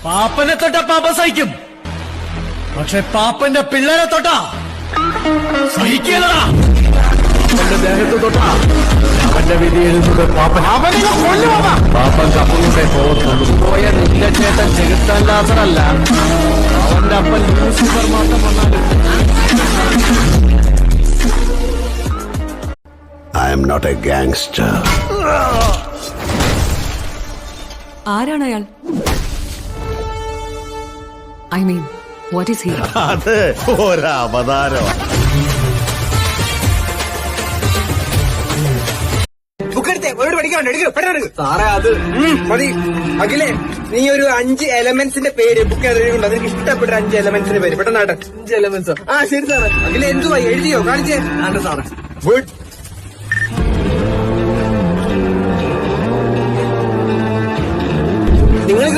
പാപ്പനെ തൊട്ട പാപ്പ സഹിക്കും, പക്ഷെ പാപ്പന്റെ പിള്ളേരെ തൊട്ടാ സഹിക്കലടാ. അവന്റെ ദേഹത്ത് തൊട്ടാ അവന്റെ വിധി എഴുതുന്നത് പാപ്പൻ. പാപ്പൻ കപ്പലിന്റെ പോകത്തുള്ളൂ. പോയ നിന്റെ ചേട്ടൻ ചെകുത്താൻലാസറല്ല, അവന്റെ അപ്പൻ ലൂസിഫർ മാത്രം വന്നാലും. I am not a gangster. ആരാണ് അയാൾ? I mean, what is he? അത് ഒരവതാരം. സാറേ അത് മതി. അഖിലേ, നീ ഒരു 5 എലമെന്റ്സിന്റെ പേര് ബുക്ക് ചെയ്തിട്ടുണ്ട്. അതിന് ഇഷ്ടപ്പെട്ട 5 എലമെന്റ്സിന്റെ പേര് പെട്ടെന്നാട്ടെ. 5 എലമെന്റ്സോ? ആ ശരി സാറേ. അഖിലേ എന്തുവാ എഴുതിയോ? കാണിച്ചേ. സാറേ ഗുഡ്. നിങ്ങൾ